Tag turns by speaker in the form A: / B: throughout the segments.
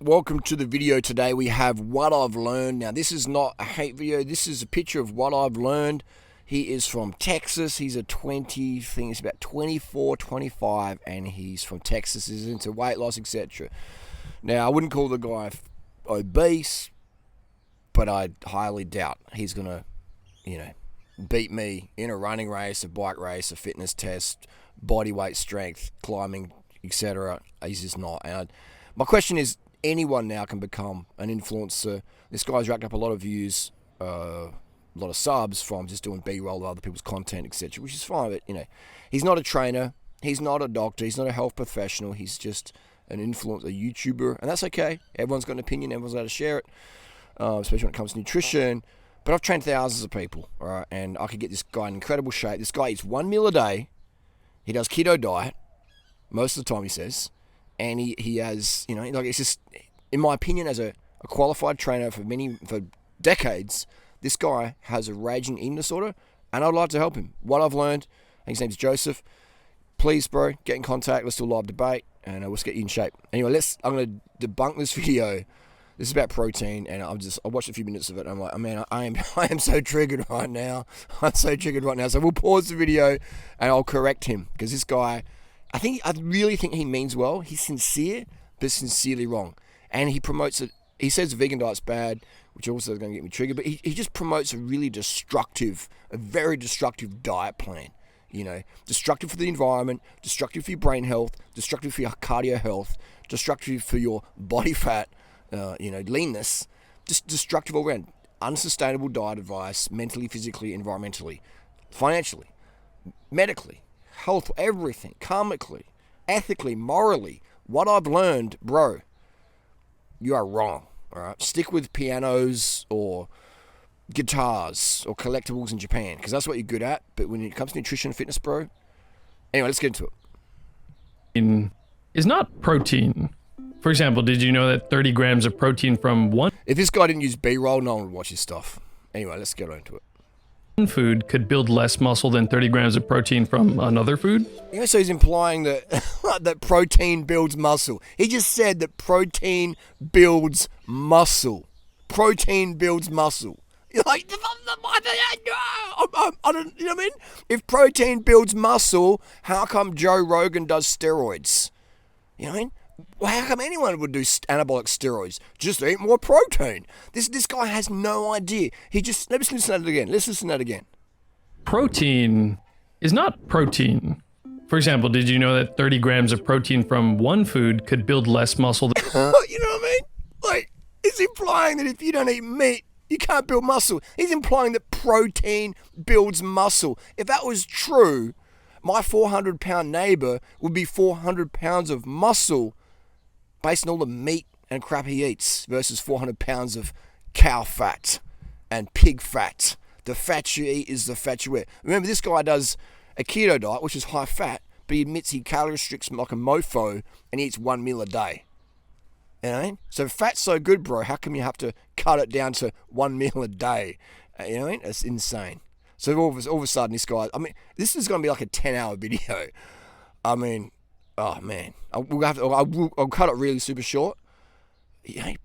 A: Welcome to the video today. We have what I've learned. Now, this is not a hate video. This is a picture of what I've learned. He is from Texas. He's a 20, I think he's about 24, 25, and he's from Texas. He's into weight loss, etc. Now, I wouldn't call the guy obese, but I highly doubt he's going to, beat me in a running race, a bike race, a fitness test, body weight, strength, climbing, etc. He's just not. And my question is, anyone now can become an influencer. This guy's racked up a lot of views, a lot of subs from just doing B-roll of other people's content, etc., which is fine. But, he's not a trainer. He's not a doctor. He's not a health professional. He's just an influencer, a YouTuber, and that's okay. Everyone's got an opinion. Everyone's allowed to share it, especially when it comes to nutrition. But I've trained thousands of people, all right, and I could get this guy in incredible shape. This guy eats 1 meal a day. He does keto diet most of the time, he says. And he has, it's just, in my opinion, as a qualified trainer for decades, this guy has a raging eating disorder, and I'd like to help him. What I've learned, I think his name's Joseph. Please, bro, get in contact. Let's do a live debate, and let's get you in shape. Anyway, I'm going to debunk this video. This is about protein, and I watched a few minutes of it, and I'm like, man, I am so triggered right now. I'm so triggered right now. So we'll pause the video, and I'll correct him, because this guy, I really think he means well. He's sincere, but sincerely wrong. And he promotes it. He says the vegan diet's bad, which also is going to get me triggered, but he just promotes a very destructive diet plan. Destructive for the environment, destructive for your brain health, destructive for your cardio health, destructive for your body fat, leanness, just destructive all around. Unsustainable diet advice, mentally, physically, environmentally, financially, medically, health, everything, karmically, ethically, morally. What I've learned, bro, you are wrong. All right, stick with pianos or guitars or collectibles in Japan, because that's what you're good at. But when it comes to nutrition and fitness, bro, anyway, let's get into it.
B: Is not protein. For example, did you know that 30 grams of protein from one
A: If this guy didn't use B-roll, no one would watch his stuff. Anyway, let's get into it.
B: food could build less muscle than 30 grams of protein from another food?
A: So he's implying that that protein builds muscle. He just said that protein builds muscle. Protein builds muscle. You're like, I don't, you know what I mean? If protein builds muscle, how come Joe Rogan does steroids? You know what I mean? Well, how come anyone would do anabolic steroids? Just eat more protein. This guy has no idea. Let's listen to that again. Let's listen to that again.
B: Protein is not protein. For example, did you know that 30 grams of protein from one food could build less muscle than...
A: You know what I mean? Like, it's implying that if you don't eat meat, you can't build muscle. He's implying that protein builds muscle. If that was true, my 400-pound neighbor would be 400 pounds of muscle based on all the meat and crap he eats versus 400 pounds of cow fat and pig fat. The fat you eat is the fat you wear. Remember, this guy does a keto diet, which is high fat, but he admits he calorie restricts like a mofo and he eats 1 meal a day. You know what I mean? So fat's so good, bro. How come you have to cut it down to 1 meal a day? You know what I mean? It's insane. So all of a sudden, this guy, this is going to be like a 10-hour video. Oh man, I'll cut it really super short.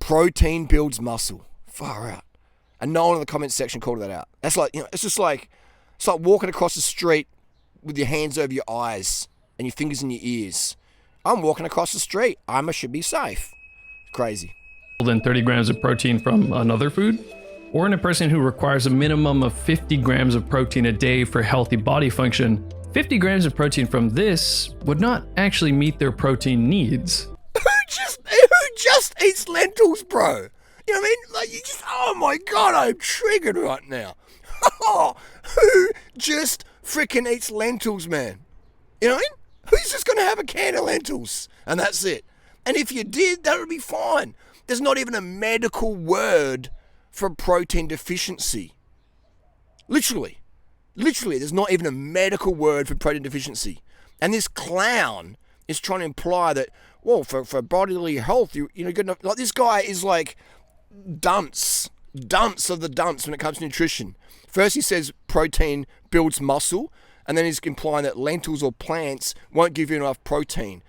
A: Protein builds muscle. Far out. And no one in the comments section called that out. That's like, it's like walking across the street with your hands over your eyes and your fingers in your ears. I'm walking across the street. I should be safe. Crazy.
B: Than 30 grams of protein from another food? Or in a person who requires a minimum of 50 grams of protein a day for healthy body function, 50 grams of protein from this would not actually meet their protein needs.
A: Who just eats lentils, bro? You know what I mean? Like, oh my God, I'm triggered right now. Who just freaking eats lentils, man? You know what I mean? Who's just going to have a can of lentils and that's it? And if you did, that would be fine. There's not even a medical word for protein deficiency. Literally, there's not even a medical word for protein deficiency. And this clown is trying to imply that, well, for bodily health, you good enough. Like, this guy is like dunce of the dunce when it comes to nutrition. First he says protein builds muscle, and then he's implying that lentils or plants won't give you enough protein.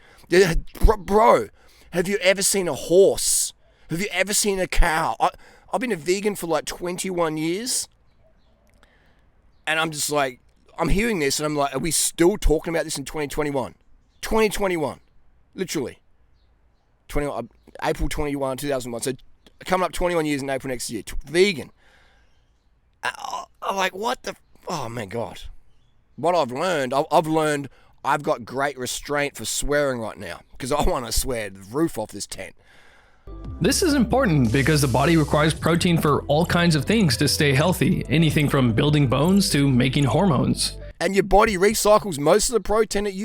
A: Bro, have you ever seen a horse Have you ever seen a cow? I've been a vegan for like 21 years. And I'm just like, I'm hearing this and I'm like, are we still talking about this in 2021? 2021. Literally. April 21, 2001. So coming up 21 years in April next year. Vegan. I'm like, what the... Oh, my God. What I've learned, I've got great restraint for swearing right now. Because I want to swear the roof off this tent.
B: This is important because the body requires protein for all kinds of things to stay healthy. Anything from building bones to making hormones.
A: And your body recycles most of the protein it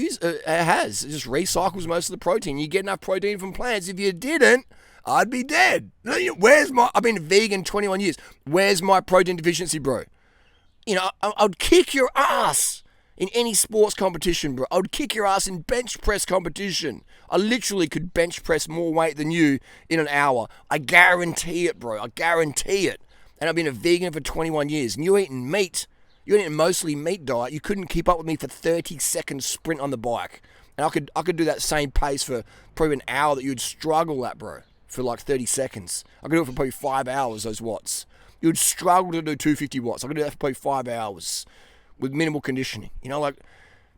A: has. It just recycles most of the protein. You get enough protein from plants. If you didn't, I'd be dead. I've been vegan 21 years. Where's my protein deficiency, bro? I'd kick your ass in any sports competition, bro. I would kick your ass in bench press competition. I literally could bench press more weight than you in an hour. I guarantee it, bro. I guarantee it. And I've been a vegan for 21 years. And you're eating meat. You're eating mostly meat diet. You couldn't keep up with me for 30 seconds sprint on the bike. And I could do that same pace for probably an hour that you'd struggle at, bro, for like 30 seconds. I could do it for probably 5 hours, those watts. You'd struggle to do 250 watts. I could do that for probably 5 hours with minimal conditioning.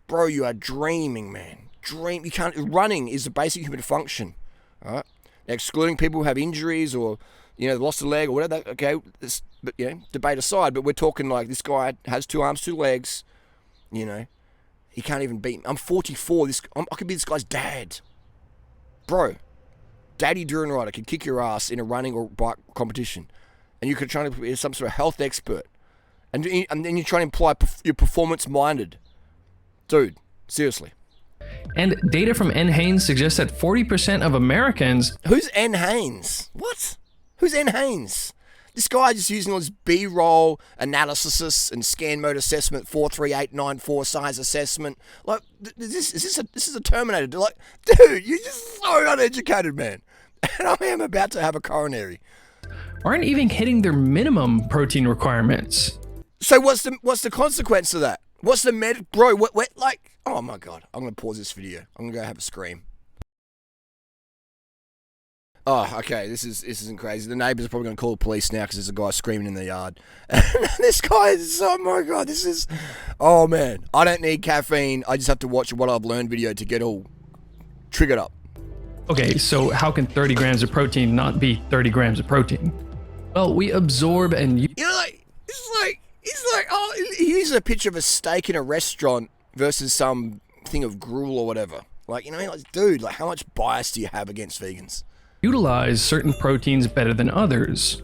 A: Bro, you are dreaming, man. Running is the basic human function, all right? Now, excluding people who have injuries or, lost a leg or whatever, okay, debate aside, but we're talking like this guy has 2 arms, 2 legs, he can't even beat me. I'm 44, I could be this guy's dad. Bro, daddy durianrider could kick your ass in a running or bike competition, and you could try to be some sort of health expert, and then you try to imply you're performance-minded. Dude, seriously.
B: And data from N. Haynes suggests that 40% of Americans...
A: Who's N. Haynes? What? Who's N. Haynes? This guy just using all this B-roll analysis and scan mode assessment, 43894 size assessment. Like, this is a Terminator. Like, dude, you're just so uneducated, man. And I am about to have a coronary.
B: Aren't even hitting their minimum protein requirements.
A: So what's the consequence of that? What's the bro? What like? Oh my God! I'm gonna pause this video. I'm gonna go have a scream. Oh, okay. This isn't crazy. The neighbors are probably gonna call the police now because there's a guy screaming in the yard. This guy is. Oh my God! This is. Oh man! I don't need caffeine. I just have to watch a What I've Learned video to get all triggered up.
B: Okay, so how can 30 grams of protein not be 30 grams of protein? Well, we absorb and It's like, he uses a picture of a steak in a restaurant versus some thing of gruel or whatever. Like, dude, like, how much bias do you have against vegans? Utilize certain proteins better than others.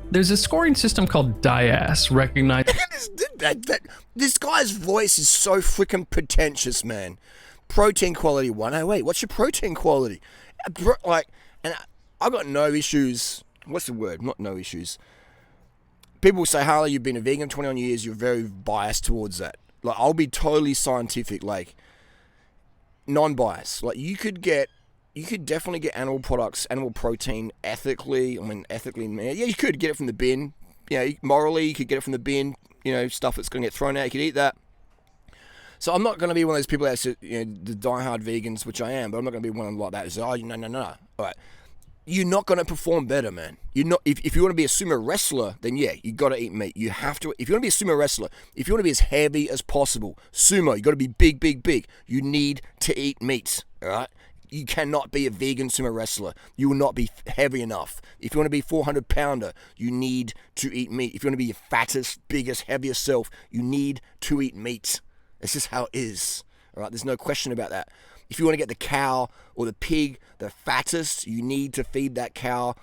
B: There's a scoring system called DIAS, recognized...
A: This guy's voice is so freaking pretentious, man. Protein quality 108. What's your protein quality? And I got no issues. What's the word? Not no issues. People say, Harley, you've been a vegan 21 years, you're very biased towards that. Like, I'll be totally scientific, like, non-biased. Like, you could definitely get animal products, animal protein ethically. Yeah, you could get it from the bin. Morally, you could get it from the bin. Stuff that's going to get thrown out, you could eat that. So I'm not going to be one of those people that say, the diehard vegans, which I am, but I'm not going to be one like that who says, oh, no. All right. You're not going to perform better, man. You're not. If you want to be a sumo wrestler, then yeah, you got to eat meat. You have to. If you want to be a sumo wrestler, if you want to be as heavy as possible, sumo, you got to be big. You need to eat meat. All right. You cannot be a vegan sumo wrestler. You will not be heavy enough. If you want to be 400 pounder, you need to eat meat. If you want to be your fattest, biggest, heaviest self, you need to eat meat. It's just how it is. All right. There's no question about that. If you want to get the cow or the pig the fattest, you need to feed that cow,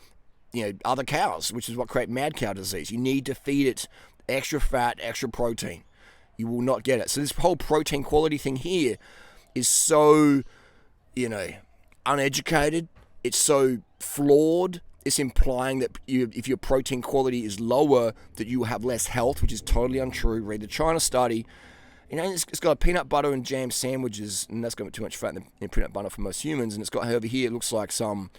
A: other cows, which is what creates mad cow disease. You need to feed it extra fat, extra protein. You will not get it. So this whole protein quality thing here is so, uneducated. It's so flawed. It's implying that if your protein quality is lower, that you will have less health, which is totally untrue. Read the China study. It's got peanut butter and jam sandwiches, and that's got too much fat in peanut butter for most humans. And it's got over here, it looks like some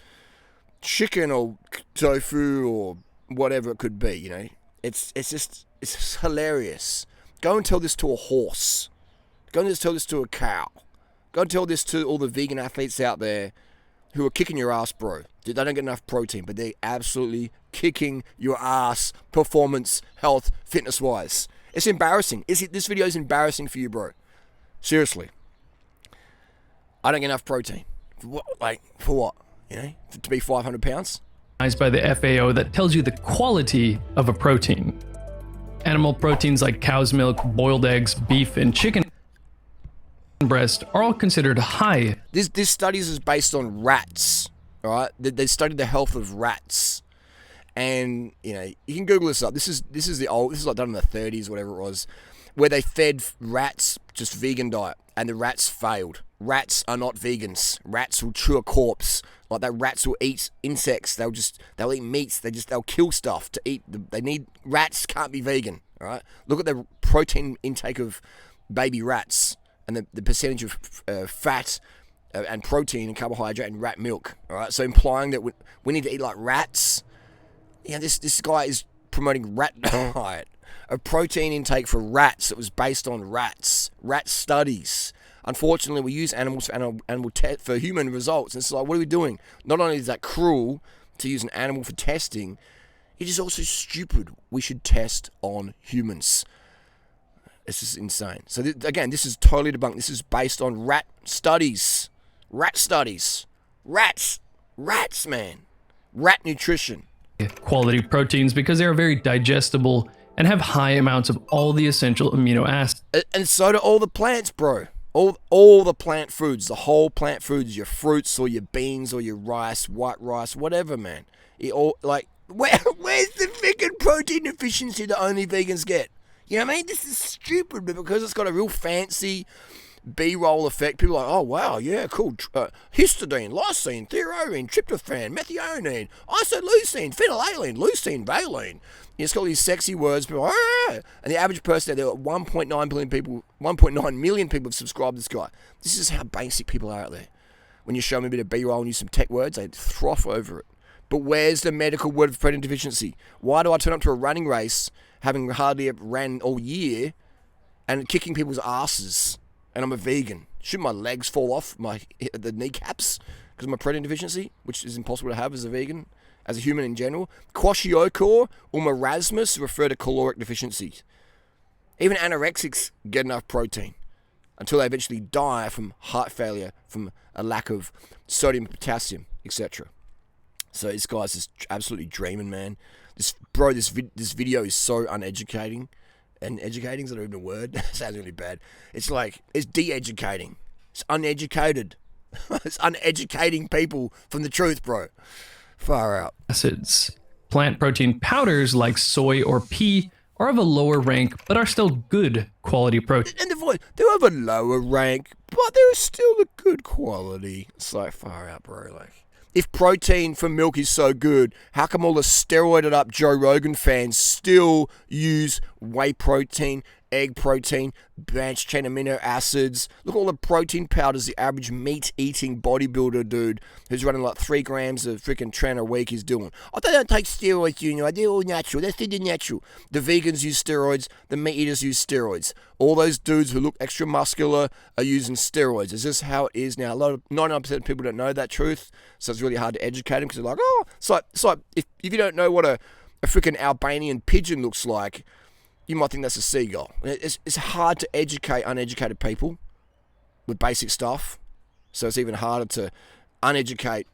A: chicken or tofu or whatever it could be. It's just hilarious. Go and tell this to a horse. Go and tell this to a cow. Go and tell this to all the vegan athletes out there who are kicking your ass, bro. They don't get enough protein, but they're absolutely kicking your ass performance, health, fitness-wise. It's embarrassing. This video is embarrassing for you, bro. Seriously. I don't get enough protein. For what? You know, to be 500 pounds?
B: By the FAO that tells you the quality of a protein. Animal proteins like cow's milk, boiled eggs, beef, and chicken breast are all considered high.
A: This studies is based on rats, all right? They studied the health of rats, and you know you can Google this up. This is like done in the 30s, whatever it was, where they fed rats just vegan diet, and the rats failed. Rats are not vegans. Rats will chew a corpse. Like that, rats will eat insects. They'll eat meats. They'll kill stuff to eat. Rats can't be vegan. All right. Look at the protein intake of baby rats and the percentage of fat and protein and carbohydrate in rat milk. All right. So implying that we need to eat like rats. Yeah. This guy is promoting rat diet, a protein intake for rats that was based on rat studies. Unfortunately, we use animals for human results. And it's like, what are we doing? Not only is that cruel to use an animal for testing, it is also stupid. We should test on humans. It's just insane. So again, this is totally debunked. This is based on rat studies. Rat studies. Rats, man. Rat nutrition.
B: Quality proteins because they are very digestible and have high amounts of all the essential amino acids.
A: And so do all the plants, bro. All the plant foods, the whole plant foods, your fruits or your beans or your rice, white rice, whatever, man. Where's the freaking protein deficiency that only vegans get? You know what I mean? This is stupid, but because it's got a real fancy B-roll effect, people are like, oh, wow, yeah, cool. Histidine, lysine, theobromine, tryptophan, methionine, isoleucine, phenylalanine, leucine, valine. It's got all these sexy words, people are like, ah! And the average person, there are 1.9 million people have subscribed to this guy. This is how basic people are out there. When you show them a bit of B-roll and use some tech words, they froth over it. But where's the medical word for protein deficiency? Why do I turn up to a running race, having hardly ever ran all year, and kicking people's asses? And I'm a vegan. Shouldn't my legs fall off the kneecaps because of my protein deficiency, which is impossible to have as a vegan, as a human in general? Kwashiorkor or marasmus refer to caloric deficiencies. Even anorexics get enough protein until they eventually die from heart failure, from a lack of sodium, potassium, etc. So this guy's just absolutely dreaming, man. This video is so uneducating. And educating is not even a word. That sounds really bad. It's de-educating. It's uneducated. It's uneducating people from the truth, bro. Far out.
B: Acids. Plant protein powders like soy or pea are of a lower rank, but are still good quality protein.
A: And they have a lower rank, but they're still a good quality. It's like far out, bro. If protein from milk is so good, how come all the steroided up Joe Rogan fans still use whey protein, egg protein, branched chain amino acids? Look at all the protein powders the average meat-eating bodybuilder dude who's running like 3 grams of freaking tren a week is doing. Oh, they don't take steroids, Junior. They're all natural. They're natural. The vegans use steroids. The meat eaters use steroids. All those dudes who look extra muscular are using steroids. Is this how it is now? 99% of people don't know that truth, so it's really hard to educate them because they're like, oh, it's like if you don't know what a freaking Albanian pigeon looks like, you might think that's a seagull. It's hard to educate uneducated people with basic stuff, so it's even harder to uneducate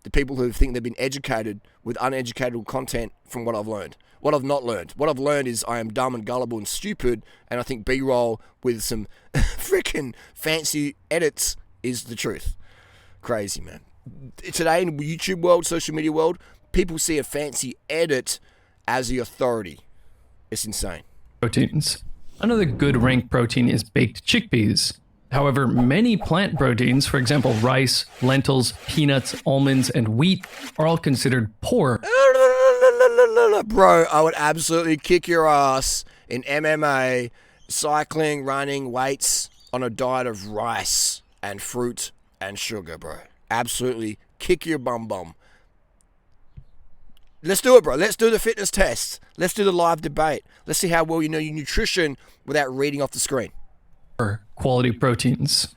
A: the people who think they've been educated with uneducated content from what I've learned. What I've not learned. What I've learned is I am dumb and gullible and stupid, and I think B-roll with some freaking fancy edits is the truth. Crazy, man. Today in YouTube world, social media world, people see a fancy edit as the authority. It's insane.
B: Proteins. Another good rank protein is baked chickpeas. However, many plant proteins, for example, rice, lentils, peanuts, almonds, and wheat, are all considered poor.
A: Bro, I would absolutely kick your ass in MMA, cycling, running, weights, on a diet of rice and fruit and sugar, bro. Absolutely kick your bum. Let's do it, bro. Let's do the fitness test. Let's do the live debate. Let's see how well you know your nutrition without reading off the screen.
B: Quality proteins.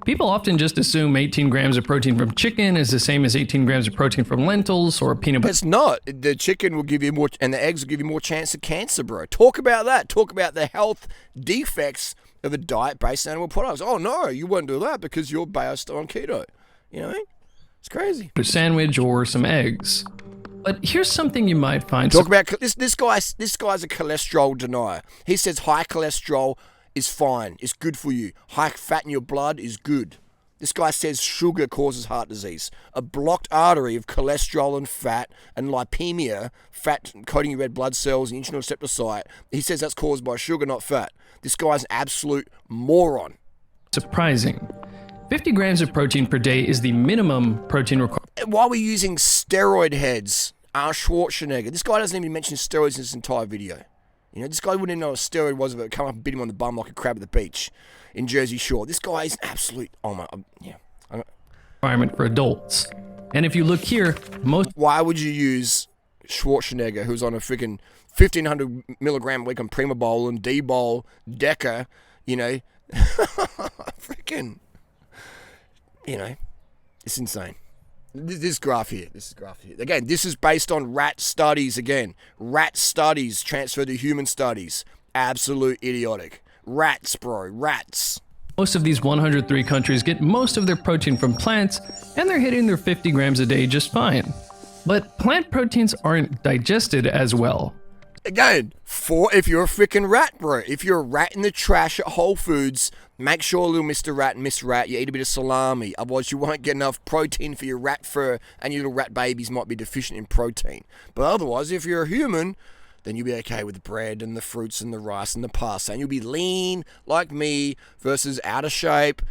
B: People often just assume 18 grams of protein from chicken is the same as 18 grams of protein from lentils or peanut butter.
A: It's not. The chicken will give you more, and the eggs will give you more chance of cancer, bro. Talk about that. Talk about the health defects of a diet based on animal products. Oh, no, you won't do that because you're based on keto. You know what I mean? It's crazy.
B: A sandwich or some eggs. But here's something you might find.
A: Talk about this guy's a cholesterol denier. He says high cholesterol is fine. It's good for you. High fat in your blood is good. This guy says sugar causes heart disease. A blocked artery of cholesterol and fat and lipemia, fat coating your red blood cells and insulin receptor site. He says that's caused by sugar, not fat. This guy's an absolute moron.
B: Surprising. 50 grams of protein per day is the minimum protein requirement.
A: Why are we using steroid heads? Schwarzenegger. This guy doesn't even mention steroids in this entire video. You know, this guy wouldn't even know what a steroid was if it would come up and bit him on the bum like a crab at the beach in Jersey Shore. This guy is an absolute,
B: Requirement for adults. And if you look here,
A: Why would you use Schwarzenegger, who's on a freaking 1,500 milligram a week on Primabol and D-Bol, Deca, you know, freaking, you know, it's insane. This graph here. Again, this is based on rat studies again. Rat studies transfer to human studies. Absolute idiotic. Rats, bro. Rats.
B: most of these 103 countries get most of their protein from plants, and they're hitting their 50 grams a day just fine. But plant proteins aren't digested as well.
A: Again, if you're a freaking rat, bro. If you're a rat in the trash at Whole Foods, make sure, little Mr. Rat and Miss Rat, you eat a bit of salami. Otherwise, you won't get enough protein for your rat fur, and your little rat babies might be deficient in protein. But otherwise, if you're a human, then you'll be okay with the bread and the fruits and the rice and the pasta. And you'll be lean like me versus out of shape,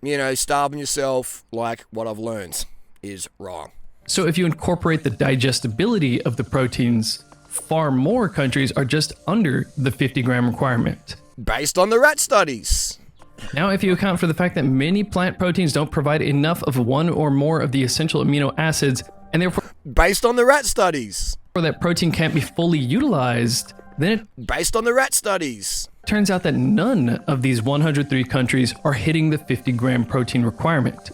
A: you know, starving yourself like what I've learned is wrong.
B: So if you incorporate the digestibility of the proteins, far more countries are just under the 50 gram requirement.
A: Based on the rat studies.
B: Now, if you account for the fact that many plant proteins don't provide enough of one or more of the essential amino acids, and therefore
A: based on the rat studies.
B: that protein can't be fully utilized, then it
A: based on the rat studies.
B: turns out that none of these 103 countries are hitting the 50 gram protein requirement.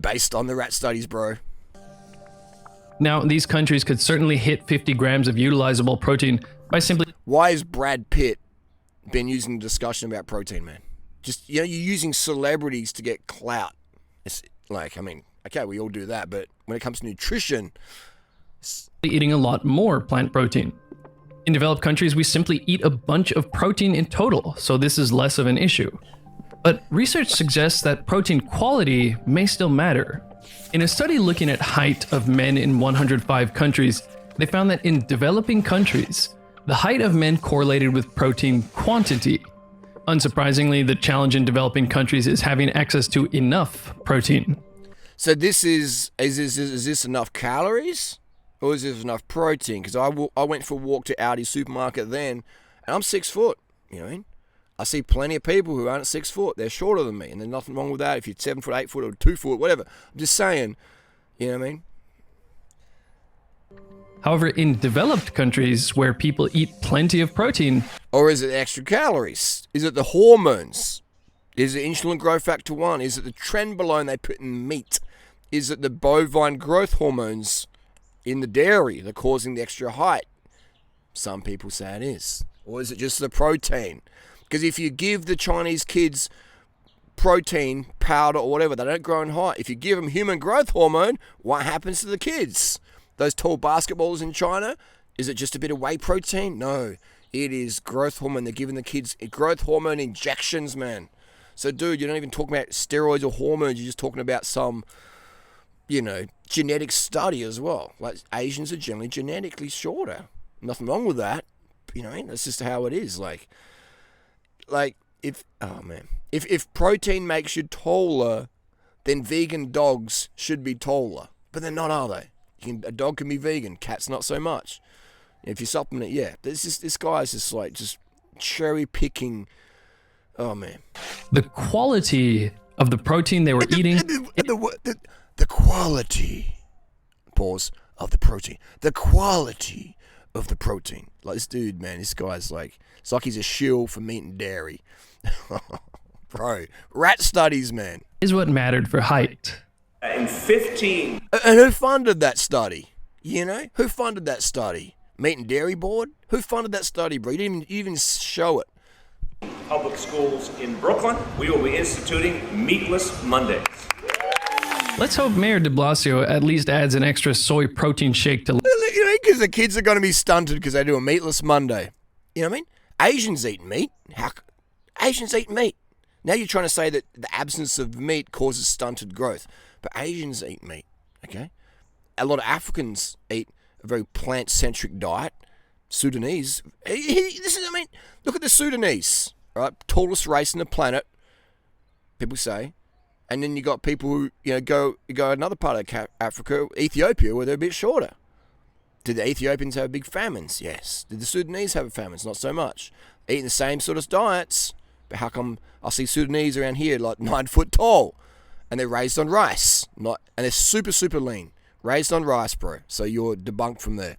A: Based on the rat studies, bro.
B: Now, these countries could certainly hit 50 grams of utilizable protein by simply...
A: Why has Brad Pitt been using the discussion about protein, man? Just, you know, you're using celebrities to get clout. It's like, I mean, okay, we all do that, but when it comes to nutrition...
B: eating a lot more plant protein. In developed countries, we simply eat a bunch of protein in total, so this is less of an issue. But research suggests that protein quality may still matter. In a study looking at height of men in 105 countries, they found that in developing countries, the height of men correlated with protein quantity. Unsurprisingly, the challenge in developing countries is having access to enough protein.
A: So this is this enough calories? Or is this enough protein? Because I went for a walk to Aldi supermarket then, and I'm 6 foot, you know what I mean? I see plenty of people who aren't 6 foot. They're shorter than me, and there's nothing wrong with that. If you're 7 foot, 8 foot, or 2 foot, whatever. I'm just saying, you know what I mean?
B: However, in developed countries where people eat plenty of protein...
A: Or is it extra calories? Is it the hormones? Is it insulin growth factor 1? Is it the trenbolone they put in meat? Is it the bovine growth hormones in the dairy that are causing the extra height? Some people say it is. Or is it just the protein? Because if you give the Chinese kids protein powder or whatever, they don't grow in height. If you give them human growth hormone, what happens to the kids? Those tall basketballers in China, is it just a bit of whey protein? No, it is growth hormone. They're giving the kids growth hormone injections, man. So, dude, you're not even talking about steroids or hormones. You're just talking about some, you know, genetic study as well. Like, Asians are generally genetically shorter. Nothing wrong with that. You know, that's just how it is. Like if protein makes you taller, then vegan dogs should be taller. But they're not, are they? A dog can be vegan, cats not so much. If you supplement it, yeah. This guy's just like just cherry picking. Oh man.
B: The quality of the protein they were eating.
A: The quality. Pause of the protein. The quality of the protein. Like this dude, man. This guy's like, it's like he's a shill for meat and dairy. Bro, rat studies, man.
B: is what mattered for height.
C: In 15.
A: And who funded that study? You know, who funded that study? Meat and Dairy Board? Who funded that study, bro? You didn't even show it.
C: Public schools in Brooklyn, we will be instituting Meatless Mondays.
B: Let's hope Mayor de Blasio at least adds an extra soy protein shake to...
A: You know, because the kids are going to be stunted because they do a Meatless Monday. You know what I mean? Asians eat meat. Asians eat meat. Now you're trying to say that the absence of meat causes stunted growth. But Asians eat meat, okay? A lot of Africans eat a very plant-centric diet. Sudanese, look at the Sudanese, right? Tallest race on the planet, people say. And then you got people who, go another part of Africa, Ethiopia, where they're a bit shorter. Did the Ethiopians have big famines? Yes. Did the Sudanese have famines? Not so much. Eating the same sort of diets. But how come I see Sudanese around here like 9 foot tall? And they're raised on rice. And they're super, super lean. Raised on rice, bro. So you're debunked from there.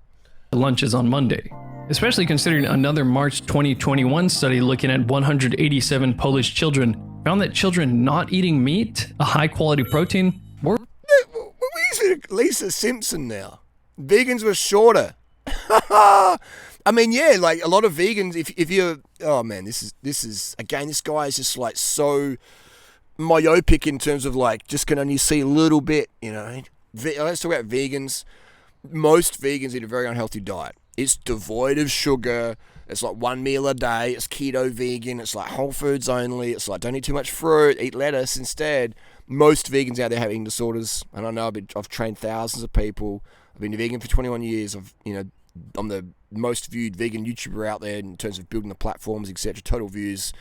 B: Lunches on Monday, especially considering another March 2021 study looking at 187 Polish children found that children not eating meat, a high-quality protein, were...
A: We're Lisa Simpson now. Vegans were shorter. I mean, yeah, like a lot of vegans, if you're... Oh, man, this is... Again, this guy is just like so myopic in terms of like just can only see a little bit, you know. Let's talk about vegans. Most vegans eat a very unhealthy diet. It's devoid of sugar. It's like one meal a day. It's keto vegan. It's like whole foods only. It's like don't eat too much fruit. Eat lettuce instead. Most vegans out there have eating disorders. And I know I've trained thousands of people. I've been a vegan for 21 years. I'm the most viewed vegan YouTuber out there in terms of building the platforms, etc. Total views.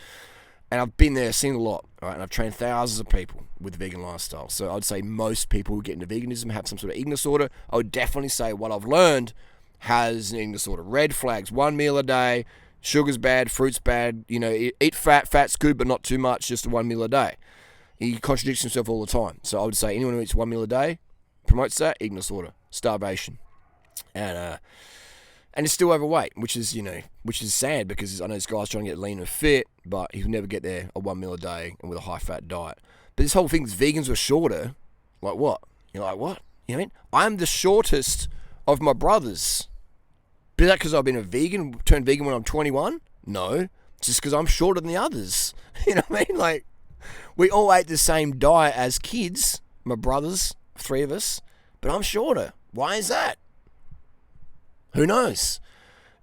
A: And I've been there, seen a lot, right? And I've trained thousands of people with the vegan lifestyle. So I'd say most people who get into veganism have some sort of eating disorder. I would definitely say what I've learned has an eating disorder. Red flags, one meal a day, sugar's bad, fruit's bad, eat fat's good, but not too much, just one meal a day. He contradicts himself all the time. So I would say anyone who eats one meal a day promotes that, eating disorder, starvation. And it's still overweight, which is sad because I know this guy's trying to get lean and fit, but he'll never get there a one meal a day and with a high-fat diet. But this whole thing is vegans were shorter. Like what? You're like, what? You know what I mean? I'm the shortest of my brothers. But is that because I've been turned vegan when I'm 21? No. It's just because I'm shorter than the others. You know what I mean? Like, we all ate the same diet as kids, my brothers, 3 of us, but I'm shorter. Why is that? Who knows?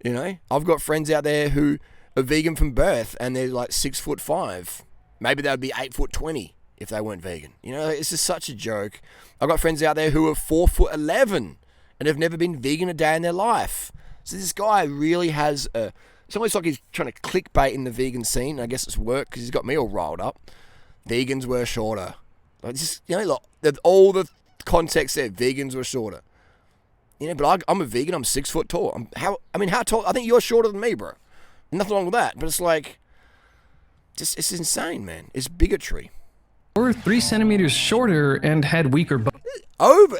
A: I've got friends out there who are vegan from birth and they're like 6'5". Maybe they would be 8'20" if they weren't vegan. It's just such a joke. I've got friends out there who are 4'11" and have never been vegan a day in their life. So this guy really has it's almost like he's trying to clickbait in the vegan scene. I guess it's work because he's got me all riled up. Vegans were shorter. Like just, look, all the context there, vegans were shorter. But I'm a vegan. I'm 6 foot tall. How tall? I think you're shorter than me, bro. Nothing wrong with that. But it's like, it's insane, man. It's bigotry.
B: Or 3 centimeters shorter and had weaker bones.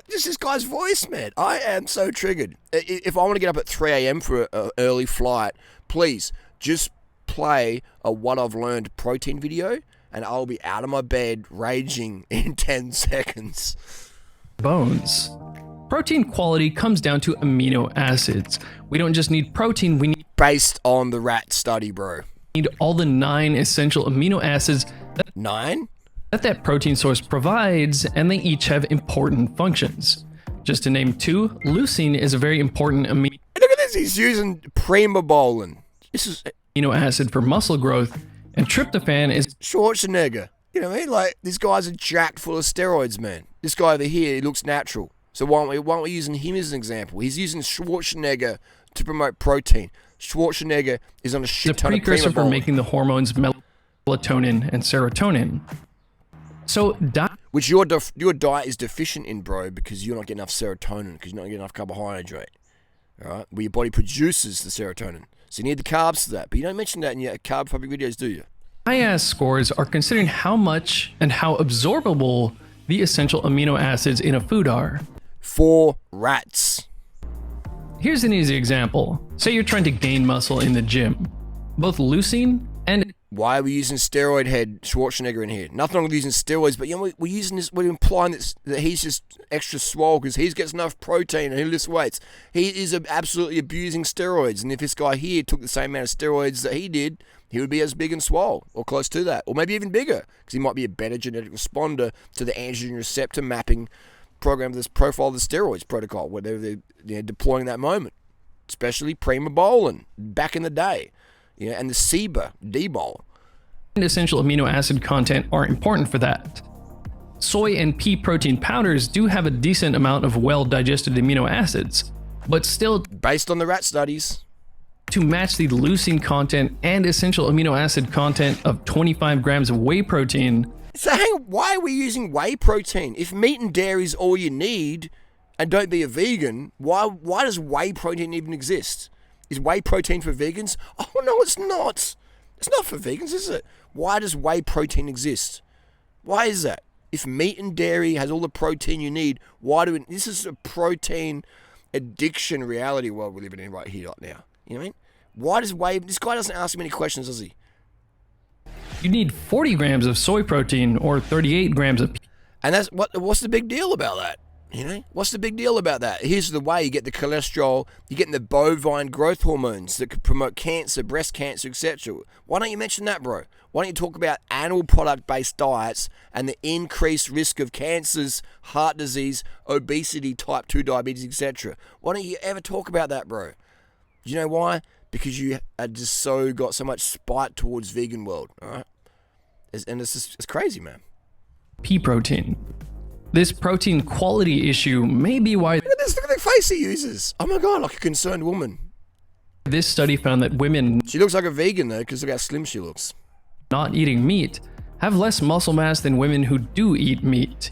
A: Just this guy's voice, man. I am so triggered. If I want to get up at 3 a.m. for an early flight, please just play a What I've Learned protein video, and I'll be out of my bed raging in 10 seconds.
B: Bones. Protein quality comes down to amino acids. We don't just need protein, we need...
A: Based on the rat study, bro.
B: Need all the 9 essential amino acids...
A: 9?
B: ...that protein source provides, and they each have important functions. Just to name 2, leucine is a very important amino...
A: Look at this, he's using primobolan. This is...
B: amino acid for muscle growth, and tryptophan is...
A: Schwarzenegger. You know what I mean? Like, these guys are jacked full of steroids, man. This guy over here, he looks natural. So why aren't we using him as an example? He's using Schwarzenegger to promote protein. Schwarzenegger is on a shit ton of
B: precursor for making the hormones melatonin and serotonin. So,
A: which your diet is deficient in, bro, because you're not getting enough serotonin, because you're not getting enough carbohydrate. All right, where your body produces the serotonin, so you need the carbs for that. But you don't mention that in your carb-phobic videos, do you?
B: IAS scores are considering how much and how absorbable the essential amino acids in a food are.
A: For rats.
B: Here's an easy example. Say you're trying to gain muscle in the gym. Both leucine and
A: Why are we using steroid head Schwarzenegger in here? Nothing wrong with using steroids, but we're using this. We're implying that he's just extra swole because he gets enough protein and he lifts weights. He is absolutely abusing steroids, and if this guy here took the same amount of steroids that he did, he would be as big and swole, or close to that, or maybe even bigger, because he might be a better genetic responder to the androgen receptor mapping program, this profile of the steroids protocol, where they're deploying that moment, especially primobolan back in the day. And the SEBA, D-bol.
B: And essential amino acid content are important for that. Soy and pea protein powders do have a decent amount of well-digested amino acids, but still,
A: based on the rat studies,
B: to match the leucine content and essential amino acid content of 25 grams of whey protein.
A: So why are we using whey protein? If meat and dairy is all you need, and don't be a vegan, why does whey protein even exist? Is whey protein for vegans? Oh, no, it's not. It's not for vegans, is it? Why does whey protein exist? Why is that? If meat and dairy has all the protein you need, this is a protein addiction reality world we're living in right here, right now. You know what I mean? Why does whey... This guy doesn't ask many questions, does he?
B: You need 40 grams of soy protein or 38 grams of...
A: And what's the big deal about that? What's the big deal about that? Here's the way: you get the cholesterol, you're getting the bovine growth hormones that could promote cancer, breast cancer, etc. Why don't you mention that, bro? Why don't you talk about animal product-based diets and the increased risk of cancers, heart disease, obesity, type 2 diabetes, etc.? Why don't you ever talk about that, bro? Do you know why? Because you are just got so much spite towards vegan world, all right? And it's crazy, man.
B: Pea protein. This protein quality issue may be why...
A: Look at the face he uses. Oh my God, like a concerned woman.
B: This study found that women...
A: She looks like a vegan though, because look how slim she looks.
B: ...not eating meat have less muscle mass than women who do eat meat.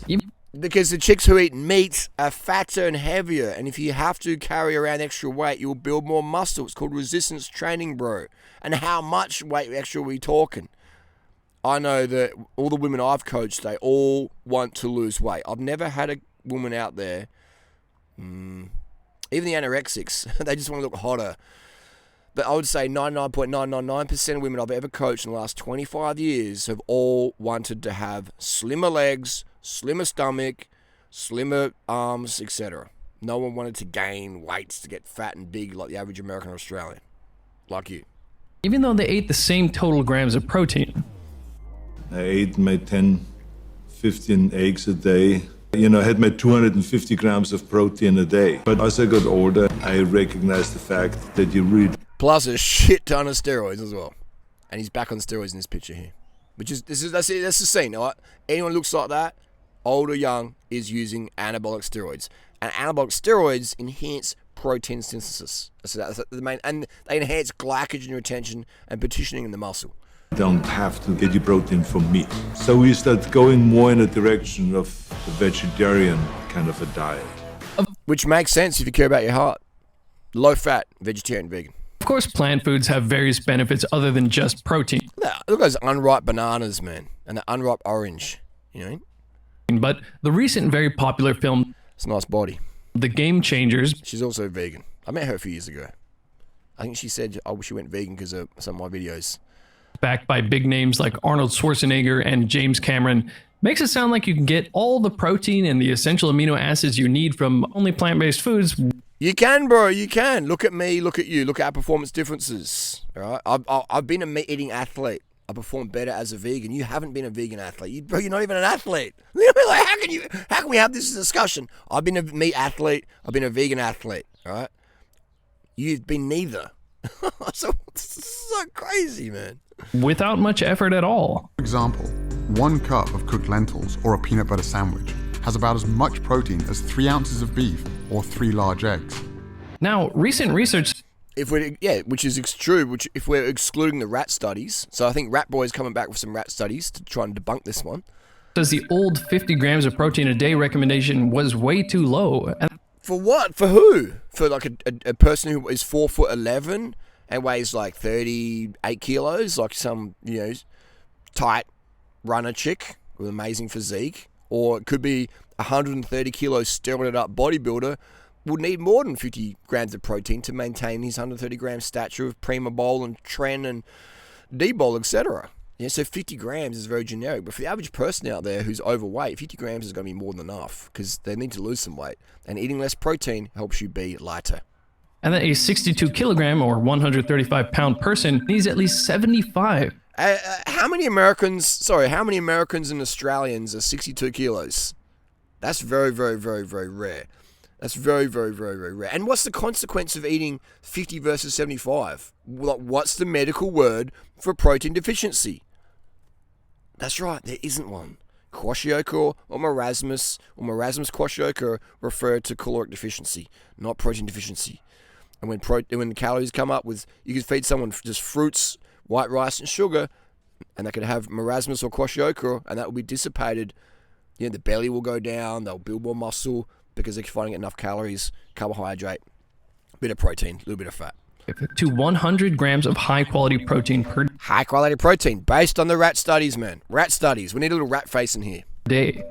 A: Because the chicks who eat meat are fatter and heavier, and if you have to carry around extra weight, you'll build more muscle. It's called resistance training, bro. And how much weight extra are we talking? I know that all the women I've coached, they all want to lose weight. I've never had a woman out there, even the anorexics, they just want to look hotter. But I would say 99.999% of women I've ever coached in the last 25 years have all wanted to have slimmer legs, slimmer stomach, slimmer arms, etc. No one wanted to gain weights to get fat and big like the average American or Australian, like you.
B: Even though they ate the same total grams of protein.
D: I ate my 10, 15 eggs a day. I had my 250 grams of protein a day. But as I got older, I recognized the fact that you really...
A: Plus a shit ton of steroids as well. And he's back on steroids in this picture here. That's the scene, all right? Anyone looks like that, old or young, is using anabolic steroids. And anabolic steroids enhance protein synthesis. That's the main... And they enhance glycogen retention and partitioning in the muscle.
D: Don't have to get your protein from meat. So we start going more in a direction of a vegetarian kind of a diet.
A: Which makes sense if you care about your heart. Low fat, vegetarian, vegan.
B: Of course, plant foods have various benefits other than just protein.
A: Look at those unripe bananas, man. And the unripe orange,
B: But the recent very popular film...
A: It's a nice body.
B: The Game Changers...
A: She's also vegan. I met her a few years ago. I think she said, she went vegan because of some of my videos.
B: Backed by big names like Arnold Schwarzenegger and James Cameron, makes it sound like you can get all the protein and the essential amino acids you need from only plant-based foods.
A: You can, bro, you can. Look at me, look at you, look at our performance differences. All right, I've been a meat-eating athlete. I perform better as a vegan. You haven't been a vegan athlete. Bro, you're not even an athlete. Like, how can we have this discussion? I've been a meat athlete. I've been a vegan athlete. All right, you've been neither. So crazy, man.
B: Without much effort at all.
E: For example, 1 cup of cooked lentils or a peanut butter sandwich has about as much protein as 3 ounces of beef or 3 large eggs.
B: Now, recent research...
A: which is true, if we're excluding the rat studies. So I think Rat Boy's coming back with some rat studies to try and debunk this one.
B: Says the old 50 grams of protein a day recommendation was way too low.
A: For what? For who? For like a person who is 4'11" and weighs like 38 kilos, like some, tight runner chick with amazing physique. Or it could be 130 kilos steroided up bodybuilder would need more than 50 grams of protein to maintain his 130 gram stature of primobolan, tren, and D-bol, etc. Yeah, so 50 grams is very generic, but for the average person out there who's overweight, 50 grams is going to be more than enough because they need to lose some weight. And eating less protein helps you be lighter.
B: And that a 62 kilogram or 135 pound person needs at least 75.
A: How many Americans and Australians are 62 kilos? That's very, very, very, very rare. That's very, very, very, very rare. And what's the consequence of eating 50 versus 75? What's the medical word for protein deficiency? That's right, there isn't one. Kwashiorkor or marasmus kwashiorkor refer to caloric deficiency, not protein deficiency. And when the calories come up with, you can feed someone just fruits, white rice and sugar, and they could have marasmus or kwashiorkor, and that will be dissipated. You know, the belly will go down, they'll build more muscle because they're finding enough calories, carbohydrate, a bit of protein, a little bit of fat.
B: To 100 grams of high-quality protein per
A: High-quality protein, based on the rat studies, man. Rat studies. We need a little rat face in here.
B: day.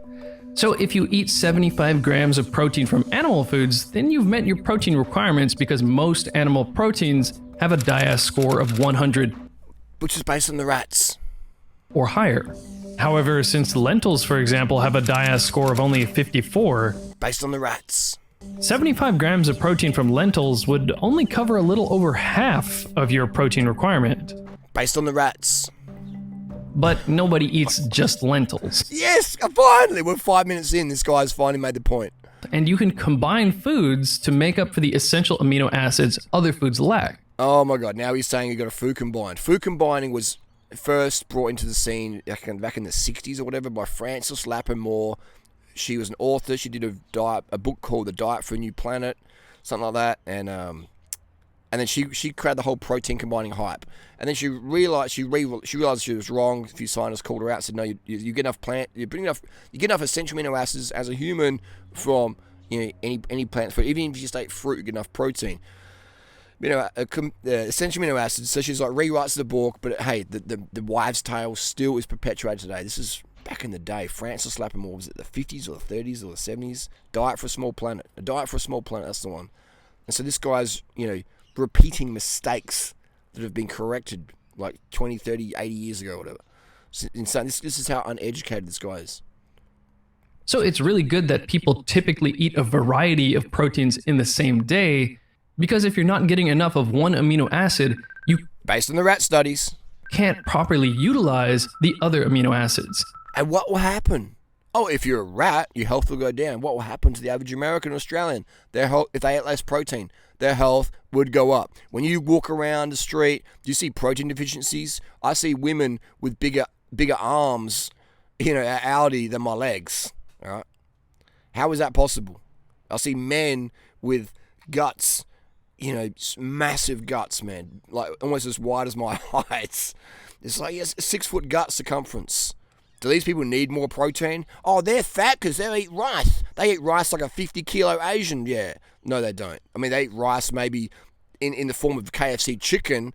B: So if you eat 75 grams of protein from animal foods, then you've met your protein requirements because most animal proteins have a DIAS score of 100
A: Which is based on the rats.
B: or higher. However, since lentils, for example, have a DIAS score of only 54,
A: Based on the rats.
B: 75 grams of protein from lentils would only cover a little over half of your protein requirement.
A: Based on the rats.
B: But nobody eats just lentils.
A: Yes, finally. We're 5 minutes in. This guy's finally made the point.
B: And you can combine foods to make up for the essential amino acids other foods lack.
A: Oh my God, now he's saying you got a food combined. Food combining was first brought into the scene back in the 60s or whatever by Frances Lapper-Moore. She was an author. She did a book called The Diet for a New Planet, something like that. And then she created the whole protein combining hype. And then she realized she was wrong. A few scientists called her out and said, no, you get enough essential amino acids as a human from any plant food. Even if you just ate fruit, you get enough protein. Essential amino acids. So she's like rewrites the book, but hey, the wives' tale still is perpetuated today. This is back in the day. Frances Lapper-Moore, was it the 50s or the 30s or the 70s? Diet for a Small Planet. A Diet for a Small Planet. That's the one. And so this guy's repeating mistakes that have been corrected like 20, 30, 80 years ago or whatever. So this is how uneducated this guy is.
B: So it's really good that people typically eat a variety of proteins in the same day, because if you're not getting enough of one amino acid, you,
A: Based on the rat studies.
B: can't properly utilize the other amino acids.
A: And what will happen? Oh, if you're a rat, your health will go down. What will happen to the average American or Australian? Their health, if they ate less protein, their health would go up. When you walk around the street, do you see protein deficiencies? I see women with bigger arms, at Audi than my legs. All right, how is that possible? I see men with guts, massive guts, man, like almost as wide as my height. It's like 6 foot gut circumference. Do these people need more protein? Oh, they're fat because they eat rice. They eat rice like a 50-kilo Asian. Yeah. No, they don't. I mean, they eat rice maybe in the form of KFC chicken.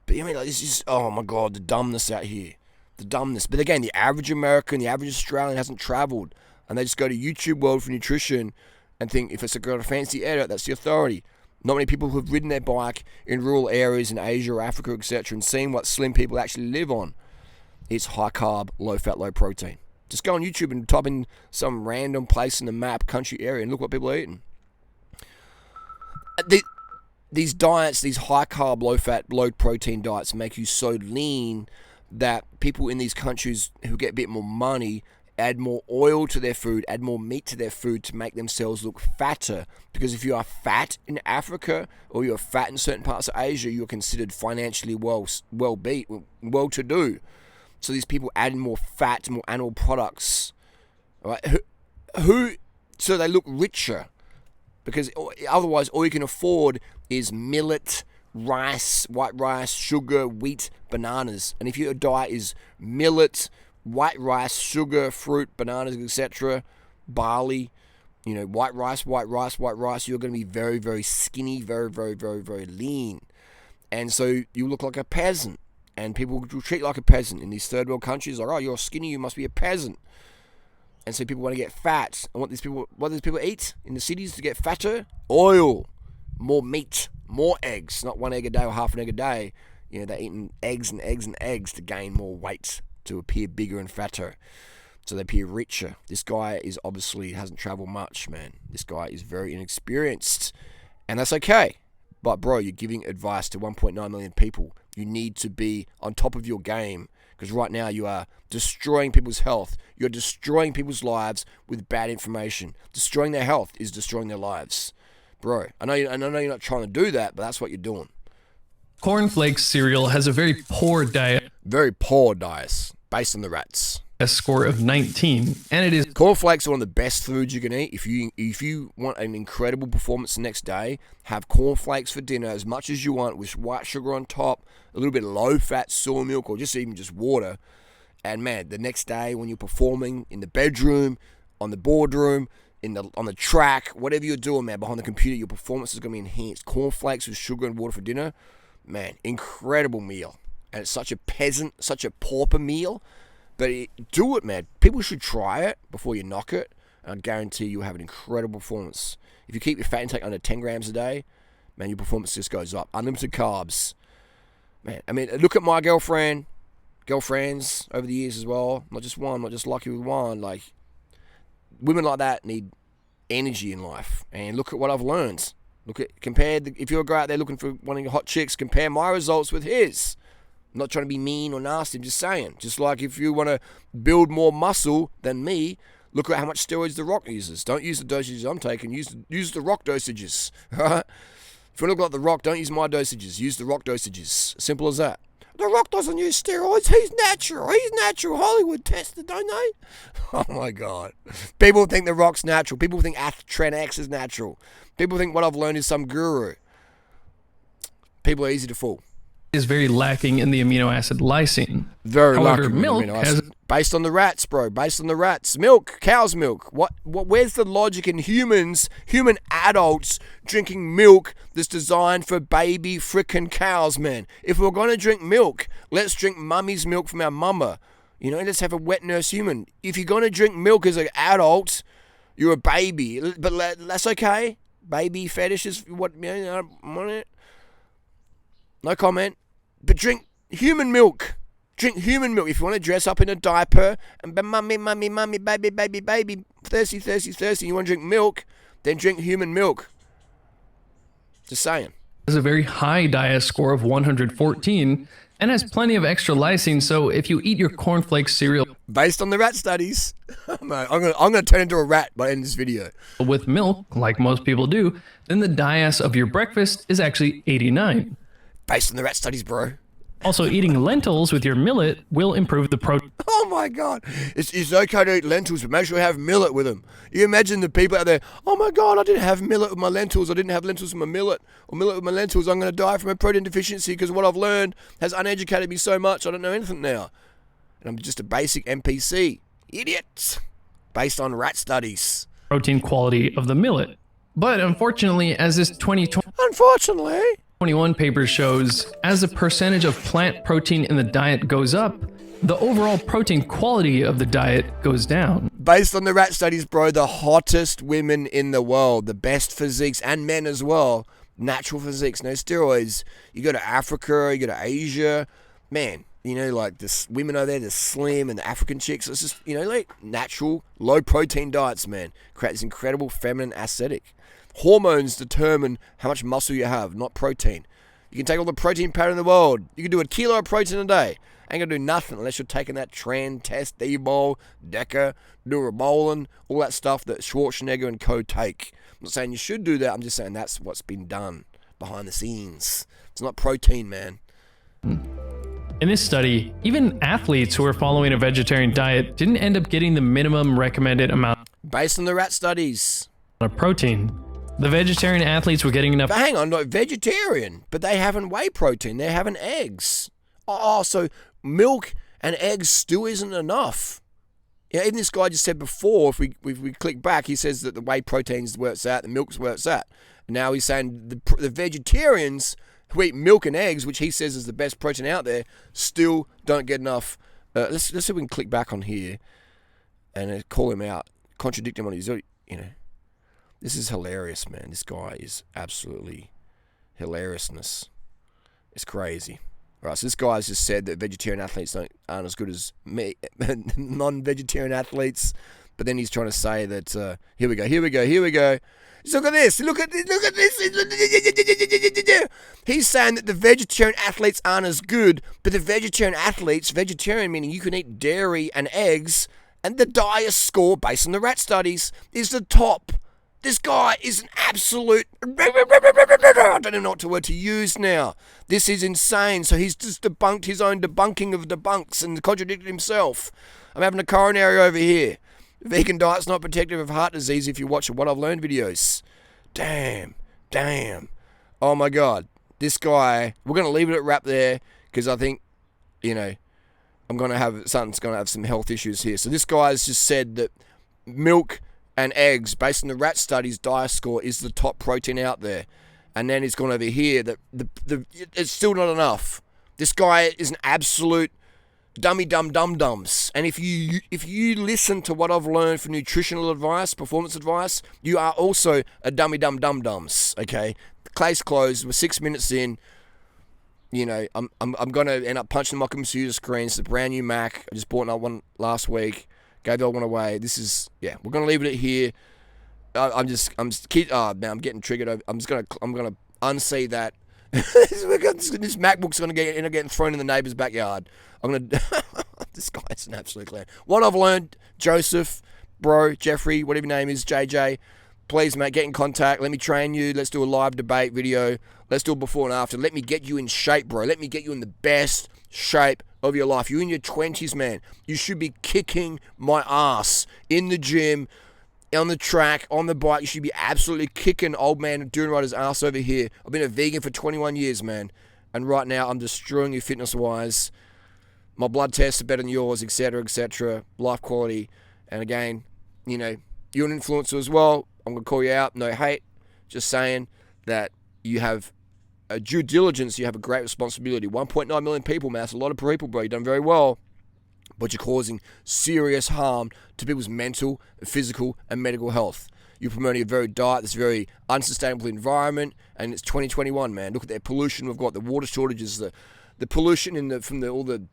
A: But this is, oh my God, the dumbness out here. The dumbness. But again, the average American, the average Australian hasn't traveled. And they just go to YouTube World for Nutrition and think if it's got a fancy edit, that's the authority. Not many people who've ridden their bike in rural areas in Asia or Africa, etc., and seen what slim people actually live on. It's high carb, low fat, low protein. Just go on YouTube and type in some random place in the map, country area, and look what people are eating. These diets, these high carb, low fat, low protein diets make you so lean that people in these countries who get a bit more money add more oil to their food, add more meat to their food to make themselves look fatter. Because if you are fat in Africa or you're fat in certain parts of Asia, you're considered financially well-to-do. So these people add more fat, more animal products, right? So they look richer, because otherwise all you can afford is millet, rice, white rice, sugar, wheat, bananas. And if your diet is millet, white rice, sugar, fruit, bananas, etc., barley, white rice, you're going to be very, very skinny, very, very, very, very lean. And so you look like a peasant. And people will treat you like a peasant in these third world countries. Like, oh, you're skinny, you must be a peasant. And so people want to get fat. And what do these people eat in the cities to get fatter? Oil, more meat, more eggs. Not one egg a day or half an egg a day. You know, they're eating eggs and eggs and eggs to gain more weight, to appear bigger and fatter, so they appear richer. This guy is obviously hasn't traveled much, man. This guy is very inexperienced, and that's okay. But bro, you're giving advice to 1.9 million people. You need to be on top of your game, because right now you are destroying people's health. You're destroying people's lives with bad information. Destroying their health is destroying their lives. Bro, I know you're not trying to do that, but that's what you're doing.
B: Cornflakes cereal has a very poor diet.
A: Very poor diets, based on the rats.
B: A score of 19, and it is
A: Cornflakes are one of the best foods you can eat. If you want an incredible performance the next day, have cornflakes for dinner as much as you want, with white sugar on top, a little bit of low-fat soy milk, or even just water. And man, the next day when you're performing in the bedroom, on the boardroom, on the track, whatever you're doing, man, behind the computer, your performance is going to be enhanced. Cornflakes with sugar and water for dinner, man, incredible meal. And it's such a pauper meal. But do it, man. People should try it before you knock it. And I guarantee you'll have an incredible performance. If you keep your fat intake under 10 grams a day, man, your performance just goes up. Unlimited carbs. Man, I mean, look at my girlfriends over the years as well. Not just one, not just lucky with one. Like, women like that need energy in life. And look at what I've learned. If you're a guy out there looking for wanting hot chicks, compare my results with his. I'm not trying to be mean or nasty, I'm just saying. Just like if you want to build more muscle than me, look at how much steroids The Rock uses. Don't use the dosages I'm taking, use the Rock dosages. If you want to look like The Rock, don't use my dosages, use the Rock dosages. Simple as that. The Rock doesn't use steroids, he's natural. Hollywood tested, don't they? Oh my God. People think The Rock's natural. People think Tren X is natural. People think what I've learned is some guru. People are easy to fool.
B: Is very lacking in the amino acid lysine.
A: Very
B: However,
A: lacking.
B: milk has
A: based on the rats, bro. Based on the rats. Milk, cow's milk. What? Where's the logic in human adults drinking milk that's designed for baby frickin' cows, man? If we're gonna drink milk, let's drink mummy's milk from our mama. You know, let's have a wet nurse human. If you're gonna drink milk as an adult, you're a baby. But that's okay. Baby fetish is what, you know, I don't want it. No comment. But drink human milk. Drink human milk. If you want to dress up in a diaper and be mummy, baby, thirsty, you want to drink milk, then drink human milk. Just saying.
B: Has a very high diet score of 114 and has plenty of extra lysine, so if you eat your cornflakes cereal
A: based on the rat studies, I'm gonna turn into a rat by the end of this video.
B: With milk, like most people do, then the DIAS of your breakfast is actually 89.
A: Based on the rat studies, bro.
B: Also, eating lentils with your millet will improve the protein.
A: Oh my God. It's okay to eat lentils, but make sure you have millet with them. You imagine the people out there, oh my God, I didn't have millet with my lentils. I didn't have lentils with my millet, or millet with my lentils. I'm going to die from a protein deficiency because what I've learned has uneducated me so much, I don't know anything now. And I'm just a basic NPC. Idiots. Based on rat studies.
B: Protein quality of the millet. But unfortunately, as this 2021 paper shows, as the percentage of plant protein in the diet goes up, the overall protein quality of the diet goes down.
A: Based on the rat studies, bro, the hottest women in the world, the best physiques, and men as well, natural physiques, no steroids. You go to Africa, you go to Asia, man, you know, like this women over there, the slim and the African chicks, it's just, you know, like natural, low protein diets, man. Create this incredible feminine aesthetic. Hormones determine how much muscle you have, not protein. You can take all the protein powder in the world. You can do 1 kilo of protein a day. Ain't gonna do nothing unless you're taking that Tren, Test, Debol, Deca, Durabolin, all that stuff that Schwarzenegger and co take. I'm not saying you should do that. I'm just saying that's what's been done behind the scenes. It's not protein, man.
B: In this study, even athletes who are following a vegetarian diet didn't end up getting the minimum recommended amount
A: based on the rat studies
B: of protein. The vegetarian athletes were getting enough.
A: But hang on, not vegetarian, but they haven't whey protein. They're having eggs. Oh, so milk and eggs still isn't enough. Yeah, even this guy just said before, if we click back, he says that the whey protein's where it's at, the milk's where it's at. And now he's saying the vegetarians who eat milk and eggs, which he says is the best protein out there, still don't get enough. Let's see if we can click back on here and call him out, contradict him on his, you know. This is hilarious, man. This guy is absolutely hilariousness. It's crazy. Right, so this guy's just said that vegetarian athletes aren't as good as non-vegetarian athletes, but then he's trying to say that, here we go. Look at this. He's saying that the vegetarian athletes aren't as good, but the vegetarian athletes, vegetarian meaning you can eat dairy and eggs, and the DIA score based on the rat studies is the top. This guy is an absolute... I don't even know what word to use now. This is insane. So he's just debunked his own debunking of debunks and contradicted himself. I'm having a coronary over here. Vegan diet's not protective of heart disease if you watch What I've Learned videos. Damn. Oh my God. This guy, we're going to leave it at wrap there because I think, I'm going to have something's going to have some health issues here. So this guy's just said that milk and eggs, based on the rat studies, DIA score is the top protein out there. And then he's gone over here that it's still not enough. This guy is an absolute dum-dums. And if you listen to What I've Learned for nutritional advice, performance advice, you are also a dum-dums. Okay, case closed. We're 6 minutes in. I'm gonna end up punching my computer screen. It's a brand new Mac. I just bought another one last week. Gave the old one away. We're gonna leave it here. I'm getting triggered. I'm gonna unsee that. This MacBook's gonna end up getting thrown in the neighbour's backyard. This guy's an absolute clown. What I've learned, Joseph, bro, Jeffrey, whatever your name is, JJ, please, mate, get in contact. Let me train you. Let's do a live debate video. Let's do a before and after. Let me get you in shape, bro. Let me get you in the best shape of your life. You're in your 20s, man. You should be kicking my ass in the gym, on the track, on the bike. You should be absolutely kicking old man DurianRider's ass over here. I've been a vegan for 21 years, man. And right now, I'm destroying you fitness-wise. My blood tests are better than yours, etc. Life quality. And again, you're an influencer as well. I'm going to call you out. No hate. Just saying that you have a due diligence. You have a great responsibility. 1.9 million people, man. That's a lot of people, bro. You've done very well. But you're causing serious harm to people's mental, physical, and medical health. You're promoting a very diet that's very unsustainable environment, and it's 2021, man. Look at the pollution we've got, the water shortages, the pollution from all the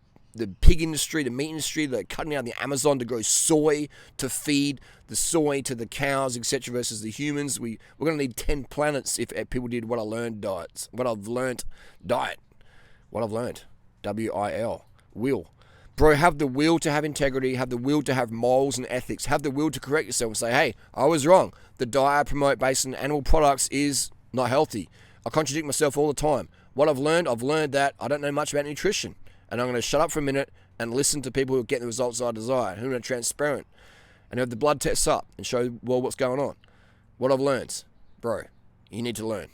A: pig industry, the meat industry. They're cutting out the Amazon to grow soy to feed the soy to the cows, etc. versus the humans. We're going to need 10 planets if people did What I've Learned diets. What I've Learned diet. What I've Learned. W-I-L. Will. Bro, have the will to have integrity, have the will to have morals and ethics, have the will to correct yourself and say, hey, I was wrong. The diet I promote based on animal products is not healthy. I contradict myself all the time. What I've learned that I don't know much about nutrition. And I'm going to shut up for a minute and listen to people who get the results I desire, who are transparent, and have the blood tests up and show the world what's going on. What I've learned, bro, you need to learn.